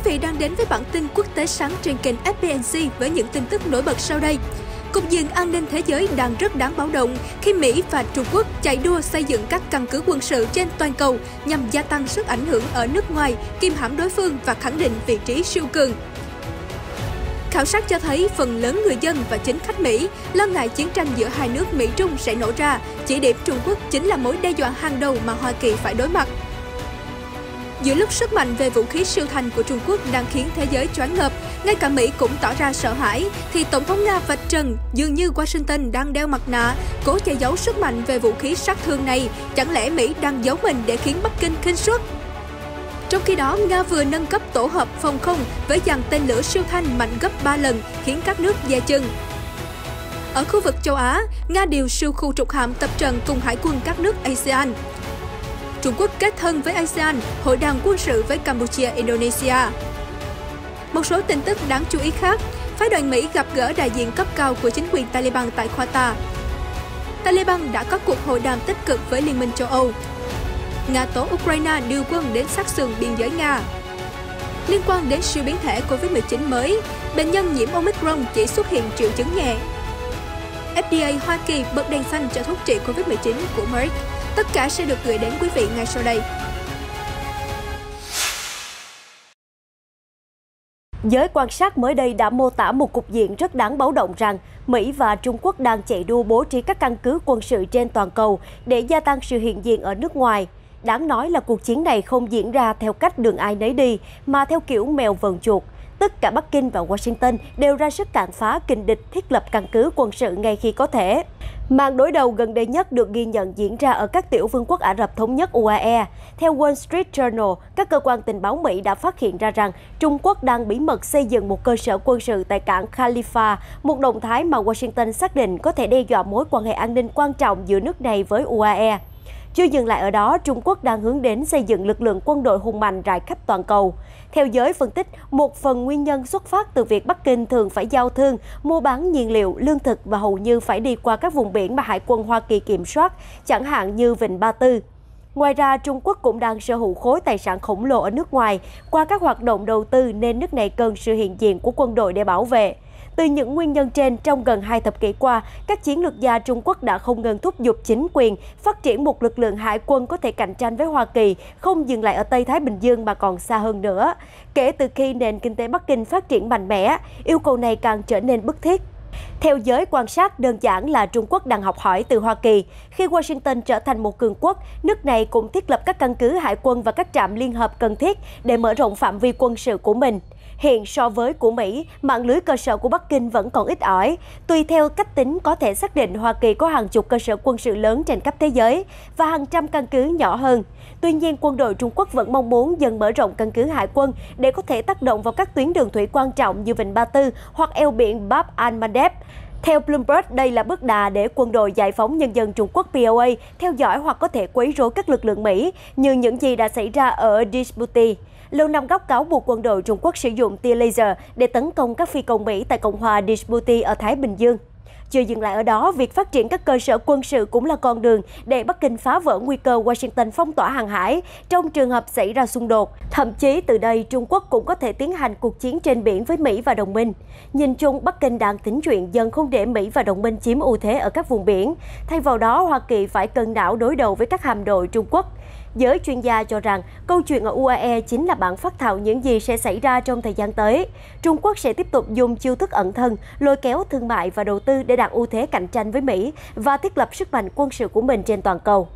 vị đang đến với bản tin quốc tế sáng trên kênh FBNC với những tin tức nổi bật sau đây. Cục diện an ninh thế giới đang rất đáng báo động khi Mỹ và Trung Quốc chạy đua xây dựng các căn cứ quân sự trên toàn cầu nhằm gia tăng sức ảnh hưởng ở nước ngoài, kìm hãm đối phương và khẳng định vị trí siêu cường. Khảo sát cho thấy phần lớn người dân và chính khách Mỹ lo ngại chiến tranh giữa hai nước Mỹ-Trung sẽ nổ ra, chỉ điểm Trung Quốc chính là mối đe dọa hàng đầu mà Hoa Kỳ phải đối mặt. Giữa lúc sức mạnh về vũ khí siêu thanh của Trung Quốc đang khiến thế giới choáng ngợp, ngay cả Mỹ cũng tỏ ra sợ hãi, thì Tổng thống Nga vạch trần dường như Washington đang đeo mặt nạ, cố che giấu sức mạnh về vũ khí sát thương này. Chẳng lẽ Mỹ đang giấu mình để khiến Bắc Kinh khinh suất? Trong khi đó, Nga vừa nâng cấp tổ hợp phòng không với dàn tên lửa siêu thanh mạnh gấp 3 lần, khiến các nước dè chừng. Ở khu vực châu Á, Nga điều siêu khu trục hạm tập trận cùng hải quân các nước ASEAN. Trung Quốc kết thân với ASEAN, hội đàm quân sự với Campuchia, Indonesia. Một số tin tức đáng chú ý khác, phái đoàn Mỹ gặp gỡ đại diện cấp cao của chính quyền Taliban tại Qatar. Taliban đã có cuộc hội đàm tích cực với Liên minh châu Âu. Nga tố Ukraine điều quân đến sát sườn biên giới Nga. Liên quan đến siêu biến thể Covid-19 mới, bệnh nhân nhiễm Omicron chỉ xuất hiện triệu chứng nhẹ. FDA Hoa Kỳ bật đèn xanh cho thuốc trị Covid-19 của Merck. Tất cả sẽ được gửi đến quý vị ngay sau đây. Giới quan sát mới đây đã mô tả một cục diện rất đáng báo động rằng Mỹ và Trung Quốc đang chạy đua bố trí các căn cứ quân sự trên toàn cầu để gia tăng sự hiện diện ở nước ngoài. Đáng nói là cuộc chiến này không diễn ra theo cách đường ai nấy đi, mà theo kiểu mèo vờn chuột. Tất cả Bắc Kinh và Washington đều ra sức cản phá kình địch thiết lập căn cứ quân sự ngay khi có thể. Màn đối đầu gần đây nhất được ghi nhận diễn ra ở các tiểu vương quốc Ả Rập Thống Nhất UAE. Theo Wall Street Journal, các cơ quan tình báo Mỹ đã phát hiện ra rằng Trung Quốc đang bí mật xây dựng một cơ sở quân sự tại cảng Khalifa, một động thái mà Washington xác định có thể đe dọa mối quan hệ an ninh quan trọng giữa nước này với UAE. Chưa dừng lại ở đó, Trung Quốc đang hướng đến xây dựng lực lượng quân đội hùng mạnh rải khắp toàn cầu. Theo giới phân tích, một phần nguyên nhân xuất phát từ việc Bắc Kinh thường phải giao thương, mua bán nhiên liệu, lương thực và hầu như phải đi qua các vùng biển mà Hải quân Hoa Kỳ kiểm soát, chẳng hạn như Vịnh Ba Tư. Ngoài ra, Trung Quốc cũng đang sở hữu khối tài sản khổng lồ ở nước ngoài qua các hoạt động đầu tư nên nước này cần sự hiện diện của quân đội để bảo vệ. Từ những nguyên nhân trên, trong gần 2 thập kỷ qua, các chiến lược gia Trung Quốc đã không ngừng thúc giục chính quyền phát triển một lực lượng hải quân có thể cạnh tranh với Hoa Kỳ, không dừng lại ở Tây Thái Bình Dương mà còn xa hơn nữa. Kể từ khi nền kinh tế Bắc Kinh phát triển mạnh mẽ, yêu cầu này càng trở nên bức thiết. Theo giới quan sát, đơn giản là Trung Quốc đang học hỏi từ Hoa Kỳ. Khi Washington trở thành một cường quốc, nước này cũng thiết lập các căn cứ hải quân và các trạm liên hợp cần thiết để mở rộng phạm vi quân sự của mình. Hiện so với của Mỹ, mạng lưới cơ sở của Bắc Kinh vẫn còn ít ỏi. Tùy theo cách tính, có thể xác định Hoa Kỳ có hàng chục cơ sở quân sự lớn trên khắp thế giới và hàng trăm căn cứ nhỏ hơn. Tuy nhiên, quân đội Trung Quốc vẫn mong muốn dần mở rộng căn cứ hải quân để có thể tác động vào các tuyến đường thủy quan trọng như Vịnh Ba Tư hoặc eo biển Bab al-Mandeb. Theo Bloomberg, đây là bước đà để quân đội giải phóng nhân dân Trung Quốc POA theo dõi hoặc có thể quấy rối các lực lượng Mỹ, như những gì đã xảy ra ở Djibouti. Lầu Năm Góc cáo buộc quân đội Trung Quốc sử dụng tia laser để tấn công các phi công Mỹ tại Cộng hòa Djibouti ở Thái Bình Dương. Chưa dừng lại ở đó, việc phát triển các cơ sở quân sự cũng là con đường để Bắc Kinh phá vỡ nguy cơ Washington phong tỏa hàng hải trong trường hợp xảy ra xung đột. Thậm chí từ đây, Trung Quốc cũng có thể tiến hành cuộc chiến trên biển với Mỹ và đồng minh. Nhìn chung, Bắc Kinh đang tính chuyện dần không để Mỹ và đồng minh chiếm ưu thế ở các vùng biển. Thay vào đó, Hoa Kỳ phải cân não đối đầu với các hạm đội Trung Quốc. Giới chuyên gia cho rằng câu chuyện ở UAE chính là bản phác thảo những gì sẽ xảy ra trong thời gian tới. Trung Quốc sẽ tiếp tục dùng chiêu thức ẩn thân, lôi kéo thương mại và đầu tư để đạt ưu thế cạnh tranh với Mỹ và thiết lập sức mạnh quân sự của mình trên toàn cầu.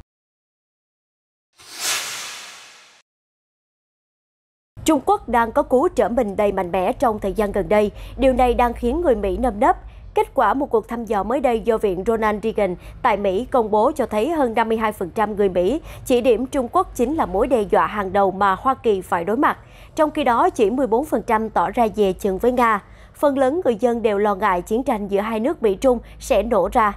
Trung Quốc đang có cú trở mình đầy mạnh mẽ trong thời gian gần đây. Điều này đang khiến người Mỹ nơm nớp. Kết quả một cuộc thăm dò mới đây do Viện Ronald Reagan tại Mỹ công bố cho thấy hơn 52% người Mỹ chỉ điểm Trung Quốc chính là mối đe dọa hàng đầu mà Hoa Kỳ phải đối mặt. Trong khi đó, chỉ 14% tỏ ra dè chừng với Nga. Phần lớn người dân đều lo ngại chiến tranh giữa hai nước Mỹ-Trung sẽ nổ ra.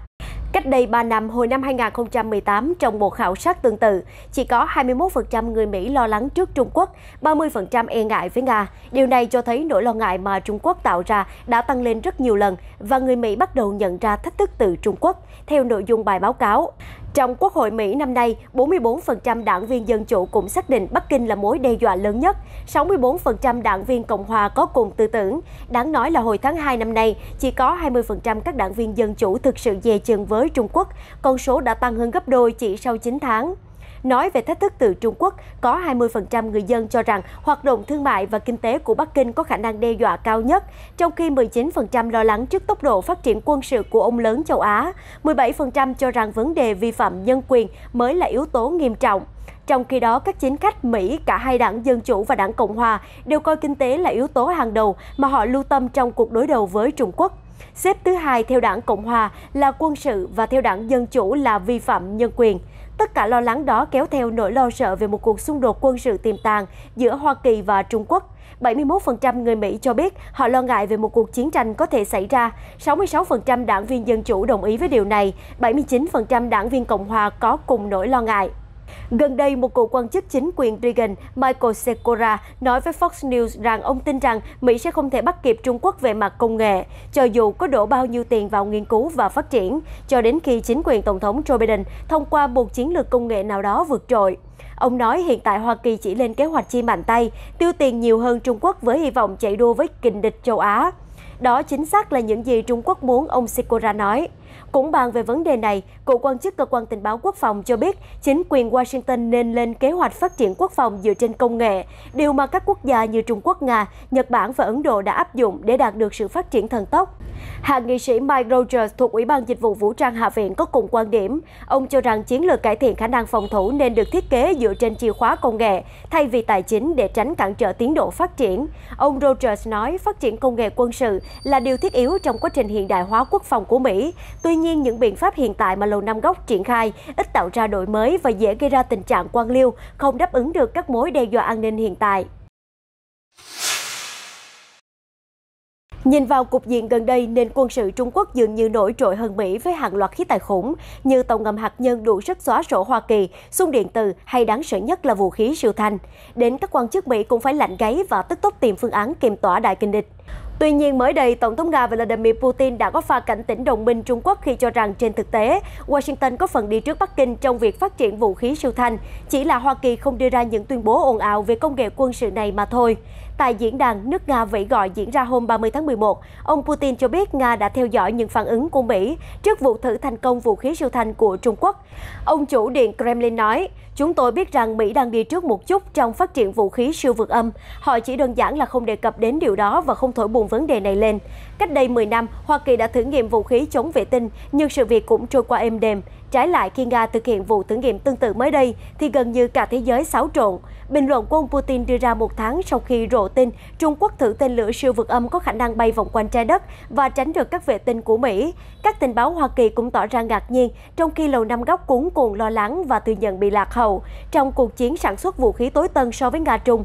Cách đây 3 năm, hồi năm 2018, trong một khảo sát tương tự, chỉ có 21% người Mỹ lo lắng trước Trung Quốc, 30% e ngại với Nga. Điều này cho thấy nỗi lo ngại mà Trung Quốc tạo ra đã tăng lên rất nhiều lần và người Mỹ bắt đầu nhận ra thách thức từ Trung Quốc, theo nội dung bài báo cáo. Trong Quốc hội Mỹ năm nay, 44% đảng viên Dân Chủ cũng xác định Bắc Kinh là mối đe dọa lớn nhất. 64% đảng viên Cộng hòa có cùng tư tưởng. Đáng nói là hồi tháng 2 năm nay, chỉ có 20% các đảng viên Dân Chủ thực sự dè chừng với Trung Quốc. Con số đã tăng hơn gấp đôi chỉ sau 9 tháng. Nói về thách thức từ Trung Quốc, có 20% người dân cho rằng hoạt động thương mại và kinh tế của Bắc Kinh có khả năng đe dọa cao nhất, trong khi 19% lo lắng trước tốc độ phát triển quân sự của ông lớn châu Á. 17% cho rằng vấn đề vi phạm nhân quyền mới là yếu tố nghiêm trọng. Trong khi đó, các chính khách Mỹ, cả hai đảng Dân Chủ và đảng Cộng hòa, đều coi kinh tế là yếu tố hàng đầu mà họ lưu tâm trong cuộc đối đầu với Trung Quốc. Xếp thứ hai theo đảng Cộng hòa là quân sự và theo đảng Dân Chủ là vi phạm nhân quyền. Tất cả lo lắng đó kéo theo nỗi lo sợ về một cuộc xung đột quân sự tiềm tàng giữa Hoa Kỳ và Trung Quốc. 71% người Mỹ cho biết họ lo ngại về một cuộc chiến tranh có thể xảy ra. 66% đảng viên Dân Chủ đồng ý với điều này. 79% đảng viên Cộng hòa có cùng nỗi lo ngại. Gần đây, một cựu quan chức chính quyền Reagan, Michael Secora, nói với Fox News rằng ông tin rằng Mỹ sẽ không thể bắt kịp Trung Quốc về mặt công nghệ, cho dù có đổ bao nhiêu tiền vào nghiên cứu và phát triển, cho đến khi chính quyền Tổng thống Joe Biden thông qua một chiến lược công nghệ nào đó vượt trội. Ông nói hiện tại Hoa Kỳ chỉ lên kế hoạch chi mạnh tay, tiêu tiền nhiều hơn Trung Quốc với hy vọng chạy đua với kình địch châu Á. Đó chính xác là những gì Trung Quốc muốn, ông Secora nói. Cũng bàn về vấn đề này, cựu quan chức cơ quan tình báo quốc phòng cho biết chính quyền Washington nên lên kế hoạch phát triển quốc phòng dựa trên công nghệ, điều mà các quốc gia như Trung Quốc, Nga, Nhật Bản và Ấn Độ đã áp dụng để đạt được sự phát triển thần tốc. Hạ nghị sĩ Mike Rogers thuộc Ủy ban Dịch vụ Vũ trang Hạ viện có cùng quan điểm. Ông cho rằng chiến lược cải thiện khả năng phòng thủ nên được thiết kế dựa trên chìa khóa công nghệ thay vì tài chính để tránh cản trở tiến độ phát triển. Ông Rogers nói phát triển công nghệ quân sự là điều thiết yếu trong quá trình hiện đại hóa quốc phòng của Mỹ. Tuy nhiên, những biện pháp hiện tại mà Lầu Năm Góc triển khai ít tạo ra đổi mới và dễ gây ra tình trạng quan liêu, không đáp ứng được các mối đe dọa an ninh hiện tại. Nhìn vào cục diện gần đây, nền quân sự Trung Quốc dường như nổi trội hơn Mỹ với hàng loạt khí tài khủng như tàu ngầm hạt nhân đủ sức xóa sổ Hoa Kỳ, xung điện từ hay đáng sợ nhất là vũ khí siêu thanh. Đến các quan chức Mỹ cũng phải lạnh gáy và tức tốc tìm phương án kiềm tỏa đại kình địch. Tuy nhiên, mới đây, Tổng thống Nga Vladimir Putin đã có pha cảnh tỉnh đồng minh Trung Quốc khi cho rằng trên thực tế, Washington có phần đi trước Bắc Kinh trong việc phát triển vũ khí siêu thanh, chỉ là Hoa Kỳ không đưa ra những tuyên bố ồn ào về công nghệ quân sự này mà thôi. Tại diễn đàn nước Nga vẫy gọi diễn ra hôm 30 tháng 11, ông Putin cho biết Nga đã theo dõi những phản ứng của Mỹ trước vụ thử thành công vũ khí siêu thanh của Trung Quốc. Ông chủ điện Kremlin nói, chúng tôi biết rằng Mỹ đang đi trước một chút trong phát triển vũ khí siêu vượt âm. Họ chỉ đơn giản là không đề cập đến điều đó và không thổi bùng vấn đề này lên. Cách đây 10 năm, Hoa Kỳ đã thử nghiệm vũ khí chống vệ tinh, nhưng sự việc cũng trôi qua êm đềm. Trái lại, khi Nga thực hiện vụ thử nghiệm tương tự mới đây, thì gần như cả thế giới xáo trộn. Bình luận của ông Putin đưa ra một tháng sau khi rộ tin Trung Quốc thử tên lửa siêu vượt âm có khả năng bay vòng quanh trái đất và tránh được các vệ tinh của Mỹ. Các tình báo Hoa Kỳ cũng tỏ ra ngạc nhiên, trong khi Lầu Năm Góc cuống cuồng lo lắng và thừa nhận bị lạc hậu trong cuộc chiến sản xuất vũ khí tối tân so với Nga-Trung.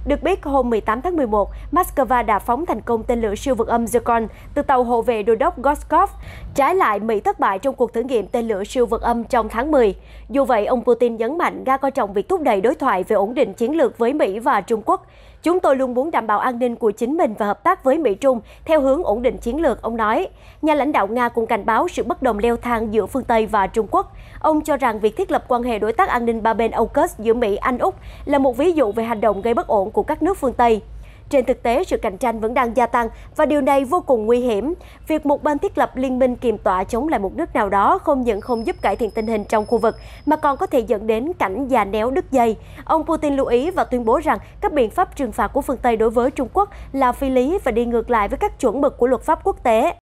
Được biết, hôm 18 tháng 11, Moscow đã phóng thành công tên lửa siêu vượt âm Zircon từ tàu hộ vệ đô đốc Gorshkov. Trái lại, Mỹ thất bại trong cuộc thử nghiệm tên lửa siêu vượt âm trong tháng 10. Dù vậy, ông Putin nhấn mạnh Nga coi trọng việc thúc đẩy đối thoại về ổn định chiến lược với Mỹ và Trung Quốc. Chúng tôi luôn muốn đảm bảo an ninh của chính mình và hợp tác với Mỹ-Trung theo hướng ổn định chiến lược, ông nói. Nhà lãnh đạo Nga cũng cảnh báo sự bất đồng leo thang giữa phương Tây và Trung Quốc. Ông cho rằng việc thiết lập quan hệ đối tác an ninh ba bên AUKUS giữa Mỹ, Anh, Úc là một ví dụ về hành động gây bất ổn của các nước phương Tây. Trên thực tế, sự cạnh tranh vẫn đang gia tăng và điều này vô cùng nguy hiểm. Việc một bên thiết lập liên minh kiềm tỏa chống lại một nước nào đó không những không giúp cải thiện tình hình trong khu vực mà còn có thể dẫn đến cảnh già néo đứt dây. Ông Putin lưu ý và tuyên bố rằng các biện pháp trừng phạt của phương Tây đối với Trung Quốc là phi lý và đi ngược lại với các chuẩn mực của luật pháp quốc tế.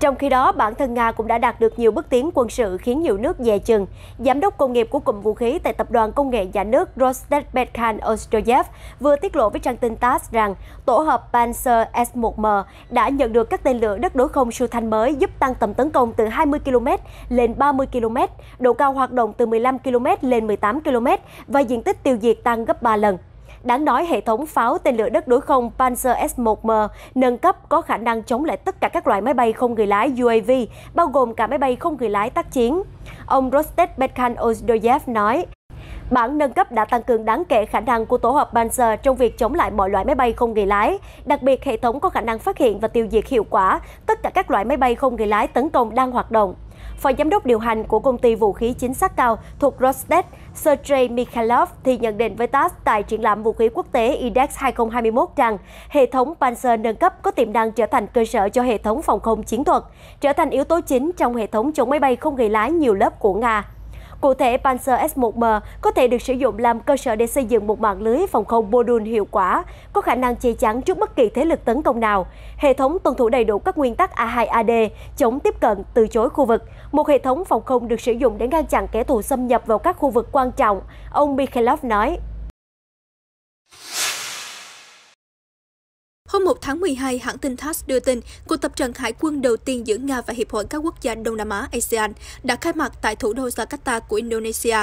Trong khi đó, bản thân Nga cũng đã đạt được nhiều bước tiến quân sự khiến nhiều nước dè chừng. Giám đốc công nghiệp của cụm vũ khí tại Tập đoàn Công nghệ nhà nước Rostec-Bekhan Ostroyev vừa tiết lộ với trang tin TASS rằng tổ hợp Pantsir S-1M đã nhận được các tên lửa đất đối không siêu thanh mới giúp tăng tầm tấn công từ 20 km lên 30 km, độ cao hoạt động từ 15 km lên 18 km và diện tích tiêu diệt tăng gấp 3 lần. Đáng nói, hệ thống pháo tên lửa đất đối không Pantsir S-1M nâng cấp có khả năng chống lại tất cả các loại máy bay không người lái UAV, bao gồm cả máy bay không người lái tác chiến. Ông Rostec-Bekhan Ostroyev nói, Bản nâng cấp đã tăng cường đáng kể khả năng của tổ hợp Panzer trong việc chống lại mọi loại máy bay không người lái, đặc biệt hệ thống có khả năng phát hiện và tiêu diệt hiệu quả tất cả các loại máy bay không người lái tấn công đang hoạt động. Phó giám đốc điều hành của công ty vũ khí chính xác cao thuộc Rosneft, Sergei Mikhailov thì nhận định với TASS tại triển lãm vũ khí quốc tế IDEX 2021 rằng hệ thống Panzer nâng cấp có tiềm năng trở thành cơ sở cho hệ thống phòng không chiến thuật, trở thành yếu tố chính trong hệ thống chống máy bay không người lái nhiều lớp của Nga. Cụ thể, Panzer S1M có thể được sử dụng làm cơ sở để xây dựng một mạng lưới phòng không mô-đun hiệu quả, có khả năng che chắn trước bất kỳ thế lực tấn công nào. Hệ thống tuân thủ đầy đủ các nguyên tắc A2AD, chống tiếp cận, từ chối khu vực. Một hệ thống phòng không được sử dụng để ngăn chặn kẻ thù xâm nhập vào các khu vực quan trọng, ông Mikhailov nói. Hôm 1 tháng 12, hãng tin TASS đưa tin cuộc tập trận hải quân đầu tiên giữa Nga và Hiệp hội các quốc gia Đông Nam Á ASEAN đã khai mạc tại thủ đô Jakarta của Indonesia.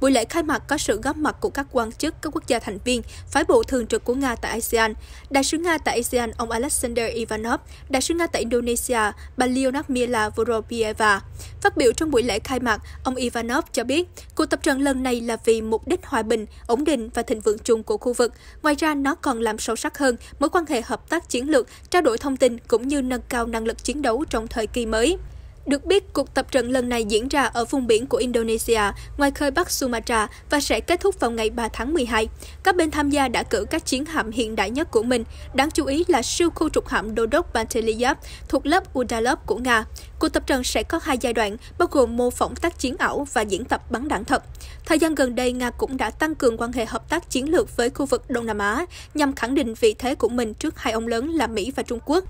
Buổi lễ khai mạc có sự góp mặt của các quan chức các quốc gia thành viên, phái bộ thường trực của Nga tại ASEAN, đại sứ Nga tại ASEAN ông Alexander Ivanov, đại sứ Nga tại Indonesia bà Lyudmila Voropieva. Phát biểu trong buổi lễ khai mạc, ông Ivanov cho biết cuộc tập trận lần này là vì mục đích hòa bình, ổn định và thịnh vượng chung của khu vực. Ngoài ra, nó còn làm sâu sắc hơn mối quan hệ hợp tác chiến lược, trao đổi thông tin cũng như nâng cao năng lực chiến đấu trong thời kỳ mới. Được biết, cuộc tập trận lần này diễn ra ở vùng biển của Indonesia, ngoài khơi Bắc Sumatra và sẽ kết thúc vào ngày 3 tháng 12. Các bên tham gia đã cử các chiến hạm hiện đại nhất của mình, đáng chú ý là siêu khu trục hạm Đô đốc Panteliyev thuộc lớp Udalov của Nga. Cuộc tập trận sẽ có 2 giai đoạn, bao gồm mô phỏng tác chiến ảo và diễn tập bắn đạn thật. Thời gian gần đây, Nga cũng đã tăng cường quan hệ hợp tác chiến lược với khu vực Đông Nam Á, nhằm khẳng định vị thế của mình trước hai ông lớn là Mỹ và Trung Quốc.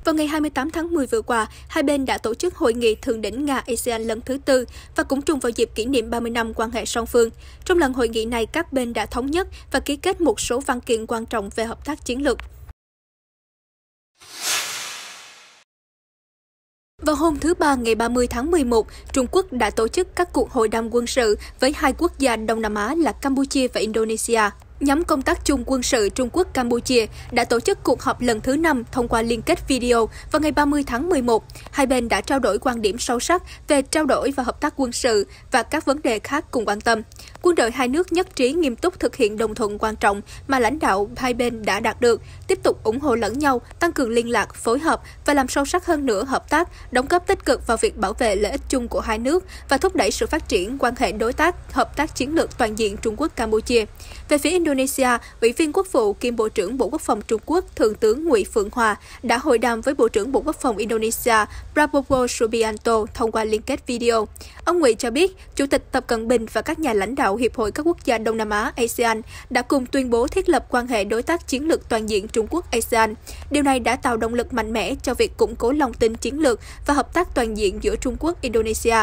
Vào ngày 28 tháng 10 vừa qua, hai bên đã tổ chức hội nghị thượng đỉnh Nga-ASEAN lần thứ 4 và cũng trùng vào dịp kỷ niệm 30 năm quan hệ song phương. Trong lần hội nghị này, các bên đã thống nhất và ký kết một số văn kiện quan trọng về hợp tác chiến lược. Vào hôm thứ Ba ngày 30 tháng 11, Trung Quốc đã tổ chức các cuộc hội đàm quân sự với hai quốc gia Đông Nam Á là Campuchia và Indonesia. Nhóm công tác chung quân sự Trung Quốc-Campuchia đã tổ chức cuộc họp lần thứ 5 thông qua liên kết video vào ngày 30 tháng 11. Hai bên đã trao đổi quan điểm sâu sắc về trao đổi và hợp tác quân sự và các vấn đề khác cùng quan tâm. Quân đội hai nước nhất trí nghiêm túc thực hiện đồng thuận quan trọng mà lãnh đạo hai bên đã đạt được, tiếp tục ủng hộ lẫn nhau, tăng cường liên lạc, phối hợp và làm sâu sắc hơn nữa hợp tác, đóng góp tích cực vào việc bảo vệ lợi ích chung của hai nước và thúc đẩy sự phát triển quan hệ đối tác, hợp tác chiến lược toàn diện Trung Quốc-Campuchia. Về phía Indonesia, Ủy viên Quốc vụ kiêm Bộ trưởng Bộ Quốc phòng Trung Quốc, Thượng tướng Ngụy Phượng Hòa đã hội đàm với Bộ trưởng Bộ Quốc phòng Indonesia Prabowo Subianto thông qua liên kết video. Ông Ngụy cho biết, Chủ tịch Tập Cận Bình và các nhà lãnh đạo Hiệp hội các quốc gia Đông Nam Á ASEAN đã cùng tuyên bố thiết lập quan hệ đối tác chiến lược toàn diện Trung Quốc-ASEAN. Điều này đã tạo động lực mạnh mẽ cho việc củng cố lòng tin chiến lược và hợp tác toàn diện giữa Trung Quốc-Indonesia.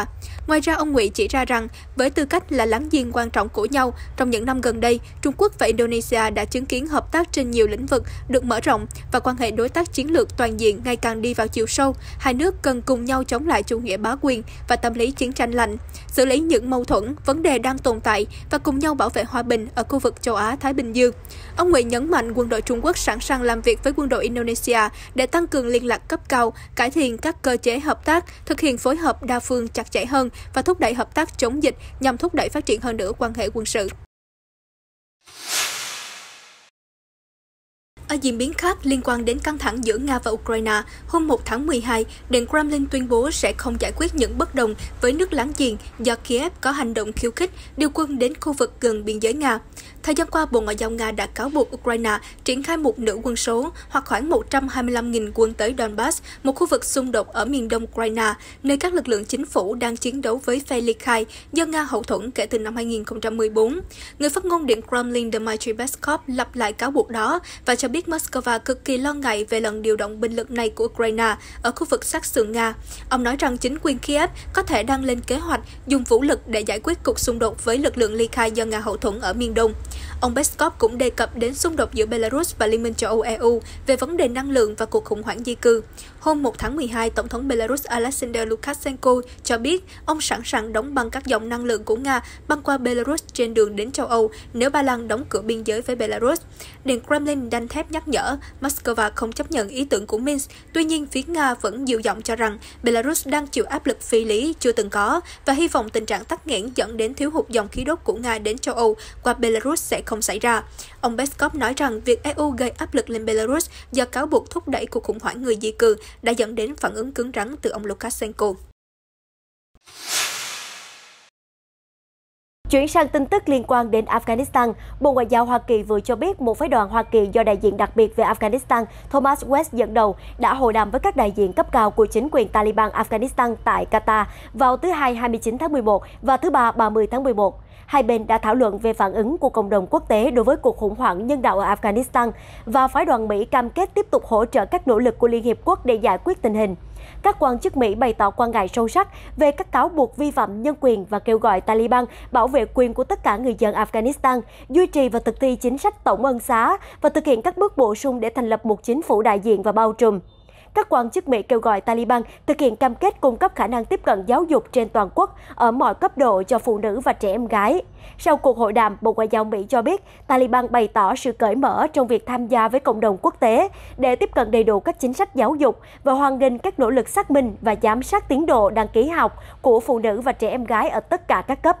Ngoài ra, ông Ngụy chỉ ra rằng, với tư cách là láng giềng quan trọng của nhau, trong những năm gần đây, Trung Quốc và Indonesia đã chứng kiến hợp tác trên nhiều lĩnh vực được mở rộng và quan hệ đối tác chiến lược toàn diện ngày càng đi vào chiều sâu. Hai nước cần cùng nhau chống lại chủ nghĩa bá quyền và tâm lý chiến tranh lạnh, xử lý những mâu thuẫn, vấn đề đang tồn tại và cùng nhau bảo vệ hòa bình ở khu vực châu Á-Thái Bình Dương. Ông Ngụy nhấn mạnh quân đội Trung Quốc sẵn sàng làm việc với quân đội Indonesia để tăng cường liên lạc cấp cao, cải thiện các cơ chế hợp tác, thực hiện phối hợp đa phương chặt chẽ hơn và thúc đẩy hợp tác chống dịch nhằm thúc đẩy phát triển hơn nữa quan hệ quân sự. Ở diễn biến khác liên quan đến căng thẳng giữa Nga và Ukraine, hôm 1 tháng 12, Điện Kremlin tuyên bố sẽ không giải quyết những bất đồng với nước láng giềng do Kiev có hành động khiêu khích điều quân đến khu vực gần biên giới Nga. Thời gian qua, Bộ Ngoại giao Nga đã cáo buộc Ukraine triển khai một nửa quân số hoặc khoảng 125.000 quân tới Donbass, một khu vực xung đột ở miền đông Ukraine, nơi các lực lượng chính phủ đang chiến đấu với phe ly khai do Nga hậu thuẫn kể từ năm 2014. Người phát ngôn Điện Kremlin Dmitry Peskov lặp lại cáo buộc đó và cho biết Moscow cực kỳ lo ngại về lần điều động binh lực này của Ukraine ở khu vực sát sườn Nga. Ông nói rằng chính quyền Kiev có thể đang lên kế hoạch dùng vũ lực để giải quyết cuộc xung đột với lực lượng ly khai do Nga hậu thuẫn ở miền đông. Ông Peskov cũng đề cập đến xung đột giữa Belarus và Liên minh châu Âu EU về vấn đề năng lượng và cuộc khủng hoảng di cư. Hôm 1 tháng 12, Tổng thống Belarus Alexander Lukashenko cho biết ông sẵn sàng đóng băng các dòng năng lượng của Nga băng qua Belarus trên đường đến châu Âu nếu Ba Lan đóng cửa biên giới với Belarus. Điện Kremlin đanh thép nhắc nhở Moscow không chấp nhận ý tưởng của Minsk. Tuy nhiên, phía Nga vẫn dịu giọng cho rằng Belarus đang chịu áp lực phi lý chưa từng có và hy vọng tình trạng tắc nghẽn dẫn đến thiếu hụt dòng khí đốt của Nga đến châu Âu qua Belarus sẽ không xảy ra. Ông Peskov nói rằng việc EU gây áp lực lên Belarus do cáo buộc thúc đẩy cuộc khủng hoảng người di cư đã dẫn đến phản ứng cứng rắn từ ông Lukashenko. Chuyển sang tin tức liên quan đến Afghanistan, Bộ Ngoại giao Hoa Kỳ vừa cho biết một phái đoàn Hoa Kỳ do đại diện đặc biệt về Afghanistan Thomas West dẫn đầu đã hội đàm với các đại diện cấp cao của chính quyền Taliban Afghanistan tại Qatar vào thứ Hai 29 tháng 11 và thứ Ba 30 tháng 11. Hai bên đã thảo luận về phản ứng của cộng đồng quốc tế đối với cuộc khủng hoảng nhân đạo ở Afghanistan và phái đoàn Mỹ cam kết tiếp tục hỗ trợ các nỗ lực của Liên Hiệp Quốc để giải quyết tình hình. Các quan chức Mỹ bày tỏ quan ngại sâu sắc về các cáo buộc vi phạm nhân quyền và kêu gọi Taliban bảo vệ quyền của tất cả người dân Afghanistan, duy trì và thực thi chính sách tổng ân xá và thực hiện các bước bổ sung để thành lập một chính phủ đại diện và bao trùm. Các quan chức Mỹ kêu gọi Taliban thực hiện cam kết cung cấp khả năng tiếp cận giáo dục trên toàn quốc ở mọi cấp độ cho phụ nữ và trẻ em gái. Sau cuộc hội đàm, Bộ Ngoại giao Mỹ cho biết Taliban bày tỏ sự cởi mở trong việc tham gia với cộng đồng quốc tế để tiếp cận đầy đủ các chính sách giáo dục và hoan nghênh các nỗ lực xác minh và giám sát tiến độ đăng ký học của phụ nữ và trẻ em gái ở tất cả các cấp.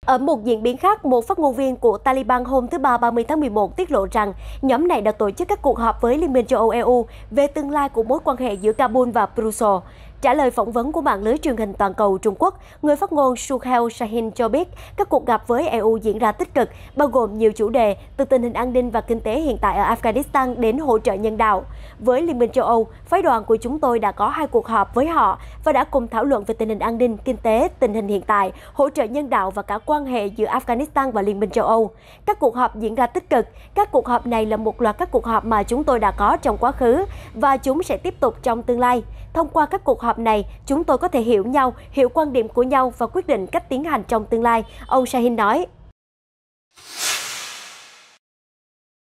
Ở một diễn biến khác, một phát ngôn viên của Taliban hôm thứ Ba 30 tháng 11 tiết lộ rằng nhóm này đã tổ chức các cuộc họp với Liên minh châu Âu EU về tương lai của mối quan hệ giữa Kabul và Brussels. Trả lời phỏng vấn của mạng lưới truyền hình toàn cầu Trung Quốc, người phát ngôn Suhail Shahin cho biết các cuộc gặp với EU diễn ra tích cực, bao gồm nhiều chủ đề từ tình hình an ninh và kinh tế hiện tại ở Afghanistan đến hỗ trợ nhân đạo. Với Liên minh châu Âu, phái đoàn của chúng tôi đã có 2 cuộc họp với họ và đã cùng thảo luận về tình hình an ninh, kinh tế, tình hình hiện tại, hỗ trợ nhân đạo và cả quan hệ giữa Afghanistan và Liên minh châu Âu. Các cuộc họp diễn ra tích cực. Các cuộc họp này là một loạt các cuộc họp mà chúng tôi đã có trong quá khứ và chúng sẽ tiếp tục trong tương lai. Thông qua các cuộc họp này, chúng tôi có thể hiểu nhau, hiểu quan điểm của nhau và quyết định cách tiến hành trong tương lai, ông Shahin nói.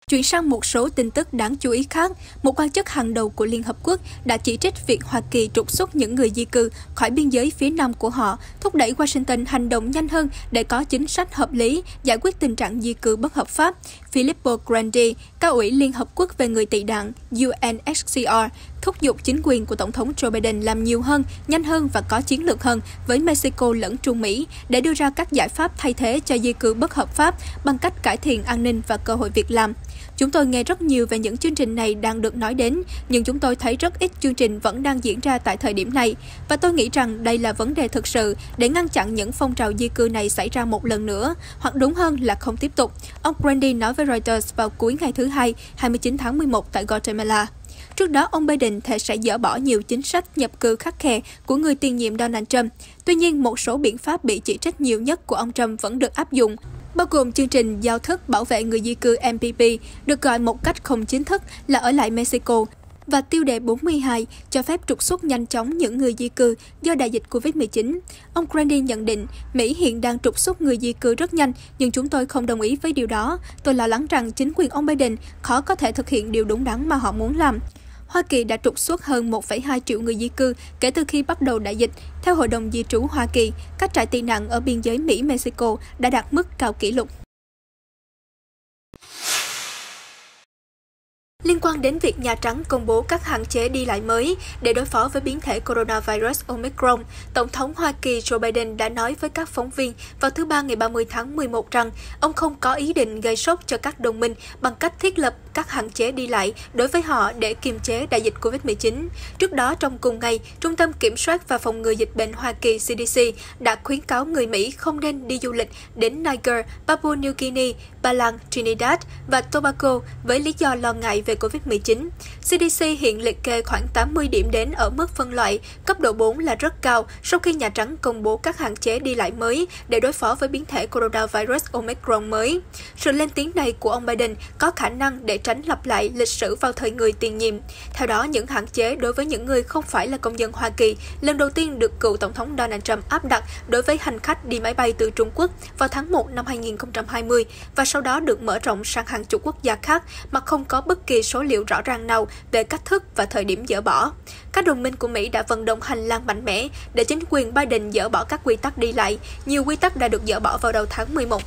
Chuyển sang một số tin tức đáng chú ý khác, một quan chức hàng đầu của Liên Hợp Quốc đã chỉ trích việc Hoa Kỳ trục xuất những người di cư khỏi biên giới phía nam của họ, thúc đẩy Washington hành động nhanh hơn để có chính sách hợp lý giải quyết tình trạng di cư bất hợp pháp. Filippo Grandi, Cao ủy Liên Hợp Quốc về người tị nạn UNHCR, thúc giục chính quyền của Tổng thống Joe Biden làm nhiều hơn, nhanh hơn và có chiến lược hơn với Mexico lẫn Trung Mỹ để đưa ra các giải pháp thay thế cho di cư bất hợp pháp bằng cách cải thiện an ninh và cơ hội việc làm. Chúng tôi nghe rất nhiều về những chương trình này đang được nói đến, nhưng chúng tôi thấy rất ít chương trình vẫn đang diễn ra tại thời điểm này. Và tôi nghĩ rằng đây là vấn đề thực sự để ngăn chặn những phong trào di cư này xảy ra một lần nữa, hoặc đúng hơn là không tiếp tục. Ông Grandi nói với Reuters vào cuối ngày thứ Hai, 29 tháng 11 tại Guatemala. Trước đó, ông Biden thề sẽ dỡ bỏ nhiều chính sách nhập cư khắt khe của người tiền nhiệm Donald Trump. Tuy nhiên, một số biện pháp bị chỉ trích nhiều nhất của ông Trump vẫn được áp dụng, bao gồm chương trình giao thức bảo vệ người di cư MPP, được gọi một cách không chính thức là ở lại Mexico, và tiêu đề 42 cho phép trục xuất nhanh chóng những người di cư do đại dịch Covid-19. Ông Grandi nhận định, Mỹ hiện đang trục xuất người di cư rất nhanh, nhưng chúng tôi không đồng ý với điều đó. Tôi lo lắng rằng chính quyền ông Biden khó có thể thực hiện điều đúng đắn mà họ muốn làm. Hoa Kỳ đã trục xuất hơn 1,2 triệu người di cư kể từ khi bắt đầu đại dịch. Theo Hội đồng Di trú Hoa Kỳ, các trại tị nạn ở biên giới Mỹ-Mexico đã đạt mức cao kỷ lục. Liên quan đến việc Nhà Trắng công bố các hạn chế đi lại mới để đối phó với biến thể coronavirus Omicron, Tổng thống Hoa Kỳ Joe Biden đã nói với các phóng viên vào thứ Ba ngày 30 tháng 11 rằng ông không có ý định gây sốc cho các đồng minh bằng cách thiết lập các hạn chế đi lại đối với họ để kiềm chế đại dịch Covid-19. Trước đó, trong cùng ngày, Trung tâm Kiểm soát và Phòng ngừa Dịch bệnh Hoa Kỳ CDC đã khuyến cáo người Mỹ không nên đi du lịch đến Niger, Papua New Guinea, Ba Lan, Trinidad và Tobago với lý do lo ngại về Covid-19. CDC hiện liệt kê khoảng 80 điểm đến ở mức phân loại cấp độ 4 là rất cao sau khi Nhà Trắng công bố các hạn chế đi lại mới để đối phó với biến thể coronavirus Omicron mới. Sự lên tiếng này của ông Biden có khả năng để tránh lặp lại lịch sử vào thời người tiền nhiệm. Theo đó, những hạn chế đối với những người không phải là công dân Hoa Kỳ lần đầu tiên được cựu Tổng thống Donald Trump áp đặt đối với hành khách đi máy bay từ Trung Quốc vào tháng 1 năm 2020 và sau đó được mở rộng sang hàng chục quốc gia khác mà không có bất kỳ số liệu rõ ràng nào về cách thức và thời điểm dỡ bỏ. Các đồng minh của Mỹ đã vận động hành lang mạnh mẽ để chính quyền Biden dỡ bỏ các quy tắc đi lại. Nhiều quy tắc đã được dỡ bỏ vào đầu tháng 11.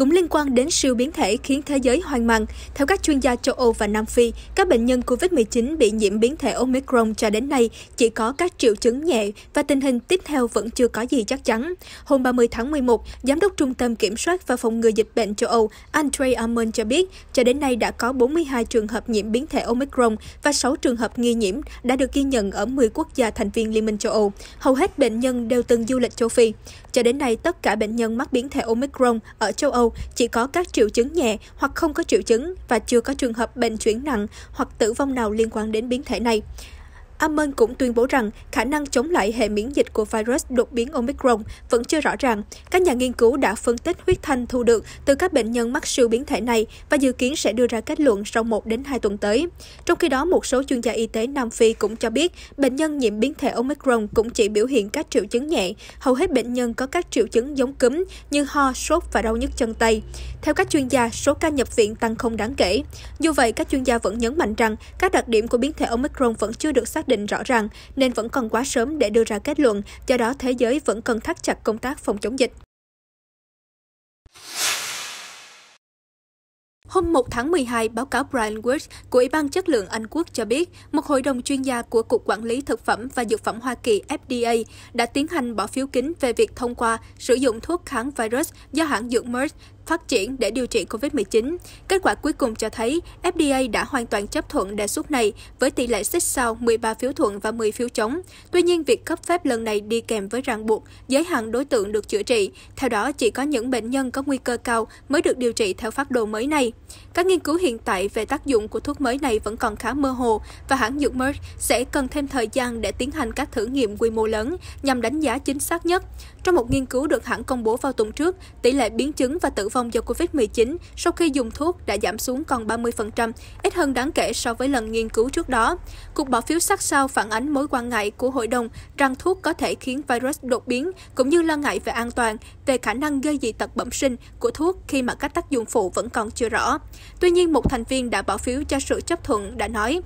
cũng liên quan đến siêu biến thể khiến thế giới hoang mang. Theo các chuyên gia châu Âu và Nam Phi, các bệnh nhân COVID-19 bị nhiễm biến thể Omicron cho đến nay chỉ có các triệu chứng nhẹ và tình hình tiếp theo vẫn chưa có gì chắc chắn. Hôm 30 tháng 11, Giám đốc Trung tâm Kiểm soát và Phòng ngừa Dịch bệnh châu Âu Andre Armand cho biết, cho đến nay đã có 42 trường hợp nhiễm biến thể Omicron và 6 trường hợp nghi nhiễm đã được ghi nhận ở 10 quốc gia thành viên Liên minh châu Âu. Hầu hết bệnh nhân đều từng du lịch châu Phi. Cho đến nay, tất cả bệnh nhân mắc biến thể Omicron ở châu Âu chỉ có các triệu chứng nhẹ hoặc không có triệu chứng và chưa có trường hợp bệnh chuyển nặng hoặc tử vong nào liên quan đến biến thể này. Armand cũng tuyên bố rằng khả năng chống lại hệ miễn dịch của virus đột biến Omicron vẫn chưa rõ ràng. Các nhà nghiên cứu đã phân tích huyết thanh thu được từ các bệnh nhân mắc siêu biến thể này và dự kiến sẽ đưa ra kết luận sau 1 đến 2 tuần tới. Trong khi đó, một số chuyên gia y tế Nam Phi cũng cho biết bệnh nhân nhiễm biến thể Omicron cũng chỉ biểu hiện các triệu chứng nhẹ. Hầu hết bệnh nhân có các triệu chứng giống cúm như ho, sốt và đau nhức chân tay. Theo các chuyên gia, số ca nhập viện tăng không đáng kể. Dù vậy, các chuyên gia vẫn nhấn mạnh rằng các đặc điểm của biến thể Omicron vẫn chưa được xác định rõ ràng nên vẫn còn quá sớm để đưa ra kết luận, do đó thế giới vẫn cần thắt chặt công tác phòng chống dịch. Hôm 1 tháng 12, báo cáo Brian Woods của Ủy ban Chất lượng Anh Quốc cho biết, một hội đồng chuyên gia của Cục Quản lý Thực phẩm và Dược phẩm Hoa Kỳ FDA đã tiến hành bỏ phiếu kín về việc thông qua sử dụng thuốc kháng virus do hãng dược Merck phát triển để điều trị COVID-19. Kết quả cuối cùng cho thấy FDA đã hoàn toàn chấp thuận đề xuất này với tỷ lệ xích sao 13 phiếu thuận và 10 phiếu chống. Tuy nhiên, việc cấp phép lần này đi kèm với ràng buộc giới hạn đối tượng được chữa trị. Theo đó, chỉ có những bệnh nhân có nguy cơ cao mới được điều trị theo phác đồ mới này. Các nghiên cứu hiện tại về tác dụng của thuốc mới này vẫn còn khá mơ hồ và hãng dược Merck sẽ cần thêm thời gian để tiến hành các thử nghiệm quy mô lớn nhằm đánh giá chính xác nhất. Trong một nghiên cứu được hãng công bố vào tuần trước, tỷ lệ biến chứng và tử vong do COVID-19 sau khi dùng thuốc đã giảm xuống còn 30%, ít hơn đáng kể so với lần nghiên cứu trước đó. Cuộc bỏ phiếu sát sao phản ánh mối quan ngại của hội đồng rằng thuốc có thể khiến virus đột biến, cũng như lo ngại về an toàn, về khả năng gây dị tật bẩm sinh của thuốc khi mà các tác dụng phụ vẫn còn chưa rõ. Tuy nhiên, một thành viên đã bỏ phiếu cho sự chấp thuận đã nói,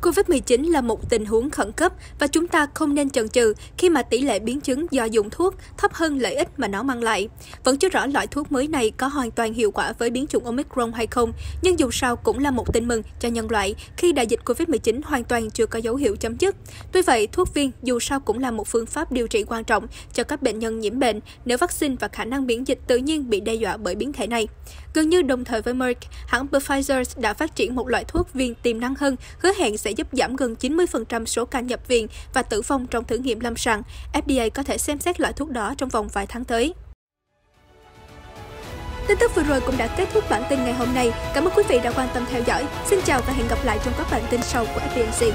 COVID-19 là một tình huống khẩn cấp và chúng ta không nên chần chừ khi mà tỷ lệ biến chứng do dùng thuốc thấp hơn lợi ích mà nó mang lại. Vẫn chưa rõ loại thuốc mới này có hoàn toàn hiệu quả với biến chủng Omicron hay không, nhưng dù sao cũng là một tin mừng cho nhân loại khi đại dịch COVID-19 hoàn toàn chưa có dấu hiệu chấm dứt. Tuy vậy, thuốc viên dù sao cũng là một phương pháp điều trị quan trọng cho các bệnh nhân nhiễm bệnh nếu vaccine và khả năng miễn dịch tự nhiên bị đe dọa bởi biến thể này. Gần như đồng thời với Merck, hãng Pfizer đã phát triển một loại thuốc viên tiềm năng hơn, hứa hẹn sẽ giúp giảm gần 90% số ca nhập viện và tử vong trong thử nghiệm lâm sàng. FDA có thể xem xét loại thuốc đó trong vòng vài tháng tới. Tin tức vừa rồi cũng đã kết thúc bản tin ngày hôm nay. Cảm ơn quý vị đã quan tâm theo dõi. Xin chào và hẹn gặp lại trong các bản tin sau của FBNC.